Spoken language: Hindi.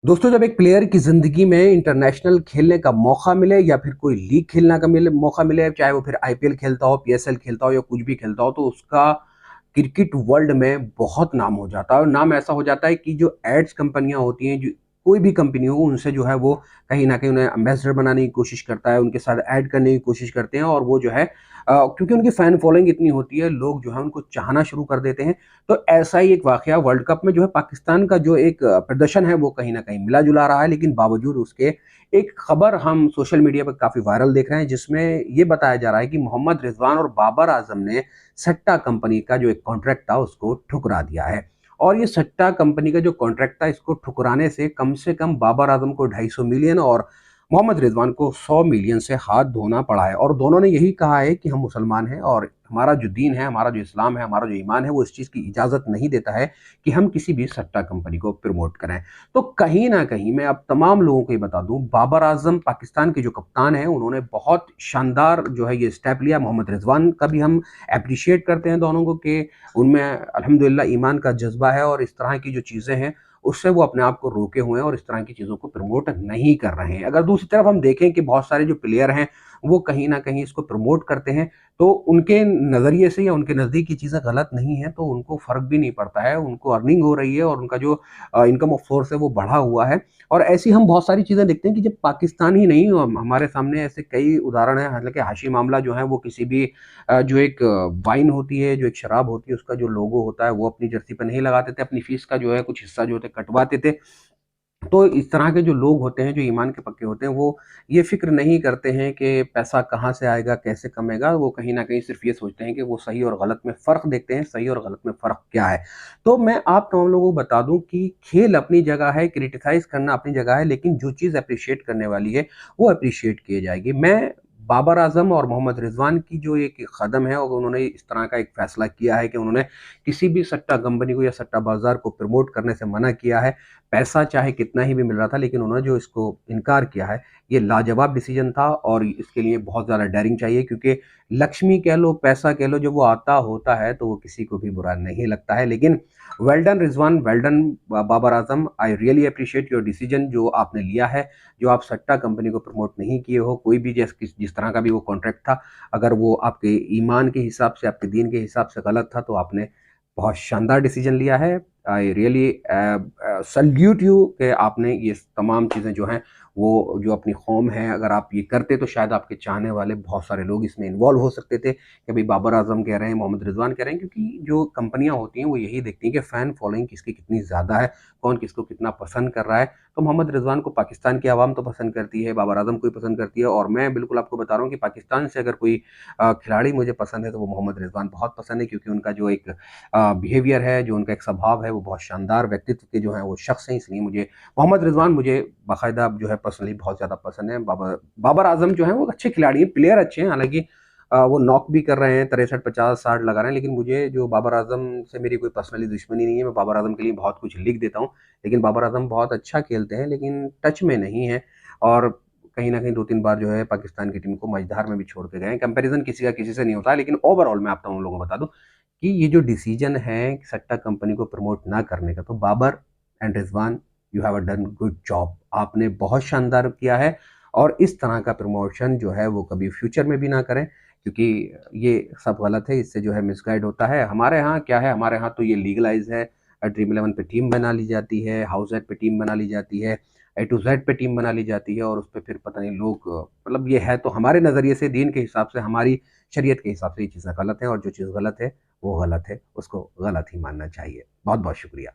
दोस्तों, जब एक प्लेयर की ज़िंदगी में इंटरनेशनल खेलने का मौका मिले या फिर कोई लीग खेलने का मौका मिले, चाहे वो फिर आईपीएल खेलता हो, पीएसएल खेलता हो या कुछ भी खेलता हो, तो उसका क्रिकेट वर्ल्ड में बहुत नाम हो जाता है। और नाम ऐसा हो जाता है कि जो एड्स कंपनियाँ होती हैं, जो कोई भी कंपनी हो, उनसे जो है वो कहीं न कहीं उन्हें एम्बेसडर बनाने की कोशिश करता है, उनके साथ ऐड करने की कोशिश करते हैं और वो जो है क्योंकि उनकी फैन फॉलोइंग इतनी होती है, लोग जो है उनको चाहना शुरू कर देते हैं। तो ऐसा ही एक वाक़या वर्ल्ड कप में जो है पाकिस्तान का जो एक प्रदर्शन है वो कहीं न कहीं मिला-जुला रहा है, लेकिन बावजूद उसके एक खबर हम सोशल मीडिया पर काफ़ी वायरल देख रहे हैं, जिसमें ये बताया जा रहा है कि मोहम्मद रिज़वान और बाबर आज़म ने सट्टा कंपनी का जो एक कॉन्ट्रैक्ट था उसको ठुकरा दिया है। और ये सट्टा कंपनी का जो कॉन्ट्रैक्ट था, इसको ठुकराने से कम बाबर आज़म को 250 मिलियन और मोहम्मद रिज़वान को 100 मिलियन से हाथ धोना पड़ा है। और दोनों ने यही कहा है कि हम मुसलमान हैं और हमारा जो दीन है, हमारा जो इस्लाम है, हमारा जो ईमान है, वो इस चीज़ की इजाज़त नहीं देता है कि हम किसी भी सट्टा कंपनी को प्रमोट करें। तो कहीं न कहीं मैं अब तमाम लोगों को ये बता दूँ, बाबर आज़म पाकिस्तान के जो कप्तान हैं, उन्होंने बहुत शानदार जो है ये स्टेप लिया। मोहम्मद रिज़वान का भी हम एप्रिशिएट करते हैं दोनों को कि उनमें अल्हम्दुलिल्लाह ईमान का जज़्बा है और इस तरह की जो चीज़ें हैं, उससे वो अपने आप को रोके हुए हैं और इस तरह की चीज़ों को प्रमोट नहीं कर रहे हैं। अगर दूसरी तरफ हम देखें कि बहुत सारे जो प्लेयर हैं, वो कहीं न कहीं इसको प्रमोट करते हैं, तो उनके नज़रिए से या उनके नज़दीक ये चीज़ें गलत नहीं हैं, तो उनको फ़र्क भी नहीं पड़ता है। उनको अर्निंग हो रही है और उनका जो इनकम ऑफ सोर्स है, वो बढ़ा हुआ है। और ऐसी हम बहुत सारी चीज़ें देखते हैं कि जब पाकिस्तान ही नहीं, हमारे सामने ऐसे कई उदाहरण हैं। हालाँकि हाशिम आमला जो है, वो किसी भी जो एक वाइन होती है, जो एक शराब होती है, उसका जो लोगो होता है, वो अपनी जर्सी पे नहीं लगाते थे। अपनी फ़ीस का जो है कुछ हिस्सा जो होता है कटवाते थे। तो इस तरह के जो लोग होते हैं, जो ईमान के पक्के होते हैं, वो ये फ़िक्र नहीं करते हैं कि पैसा कहाँ से आएगा, कैसे कमेगा। वो कहीं न कहीं सिर्फ़ ये सोचते हैं कि वो सही और गलत में फ़र्क देखते हैं, सही और गलत में फ़र्क क्या है। तो मैं आप तमाम लोगों को बता दूँ कि खेल अपनी जगह है, क्रिटिसाइज़ करना अपनी जगह है, लेकिन जो चीज़ एप्रिशिएट करने वाली है, वो एप्रिशिएट की जाएगी। मैं बाबर आज़म और मोहम्मद रिज़वान की जो एक कदम है और उन्होंने इस तरह का एक फ़ैसला किया है कि उन्होंने किसी भी सट्टा कंपनी को या सट्टा बाज़ार को प्रमोट करने से मना किया है। पैसा चाहे कितना ही भी मिल रहा था, लेकिन उन्होंने जो इसको इनकार किया है, ये लाजवाब डिसीजन था और इसके लिए बहुत ज़्यादा डेयरिंग चाहिए, क्योंकि लक्ष्मी कह लो, पैसा कह लो, जब वो आता होता है तो वो किसी को भी बुरा नहीं लगता है। लेकिन well done Rizwan, well done Babar Azam, I really appreciate your decision जो आपने लिया है, जो आप सट्टा कंपनी को प्रमोट नहीं किए हो। कोई भी जिस तरह का भी वो कॉन्ट्रैक्ट था, अगर वो आपके ईमान के हिसाब से, आपके दीन के हिसाब से गलत था, तो आपने बहुत शानदार डिसीजन लिया है। आई रियली सैल्यूट यू कि आपने ये तमाम चीज़ें जो हैं, वो जो अपनी कौम है, अगर आप ये करते तो शायद आपके चाहने वाले बहुत सारे लोग इसमें इन्वॉल्व हो सकते थे कि भाई बाबर आज़म कह रहे हैं, मोहम्मद रिज़वान कह रहे हैं, क्योंकि जो कंपनियाँ होती हैं वो यही देखती हैं कि फ़ैन फॉलोइंग किसकी कितनी ज़्यादा है, कौन किसको कितना पसंद कर रहा है। तो मोहम्मद रिज़वान को पाकिस्तान की आवाम तो पसंद करती है, बाबर आज़म को भी पसंद करती है और मैं बिल्कुल आपको बता रहा हूँ कि पाकिस्तान से अगर कोई खिलाड़ी मुझे पसंद है तो वो मोहम्मद रिज़वान बहुत पसंद है, क्योंकि उनका जो एक बिहेवियर है, जो उनका एक स्वभाव है, वो बहुत शानदार व्यक्तित्व के जो हैं वो शख्स हैं। इसलिए मुझे मोहम्मद रिज़वान मुझे बाकायदा जो है पर्सनली बहुत ज़्यादा पसंद है। बाबर बाबर आज़म जो हैं वो अच्छे खिलाड़ी हैं, प्लेयर अच्छे हैं, हालाँकि वो नॉक भी कर रहे हैं, 63, 50, 60 लगा रहे हैं, लेकिन मुझे जो बाबर आज़म से मेरी कोई पर्सनली दुश्मनी नहीं है, मैं बाबर आज़म के लिए बहुत कुछ लिख देता हूँ। लेकिन बाबर आज़म बहुत अच्छा खेलते हैं, लेकिन टच में नहीं हैं और कहीं न कहीं 2-3 बार जो है पाकिस्तान की टीम को मझधार में भी छोड़ के गए हैं। कंपैरिज़न किसी का किसी से नहीं होता है, लेकिन ओवरऑल मैं आप तमाम लोगों को बता दूँ कि ये जो डिसीजन है सट्टा कंपनी को प्रमोट ना करने का, तो Babar and Rizwan, you have done good job. आपने बहुत शानदार किया है और इस तरह का प्रमोशन जो है वो कभी फ्यूचर में भी ना करें, क्योंकि ये सब गलत है, इससे जो है मिसगाइड होता है। हमारे यहाँ क्या है, हमारे यहाँ तो ये लीगलाइज़ है। ड्रीम 11 पे टीम बना ली जाती है, हाउस एड पे टीम बना ली जाती है, ए टू ज़ेड पे टीम बना ली जाती है और उस पे फिर पता नहीं लोग मतलब ये है तो हमारे नज़रिए से, दीन के हिसाब से, हमारी शरीयत के हिसाब से ये चीज़ें गलत हैं और जो चीज़ गलत है, वो गलत है, उसको गलत ही मानना चाहिए। बहुत-बहुत शुक्रिया।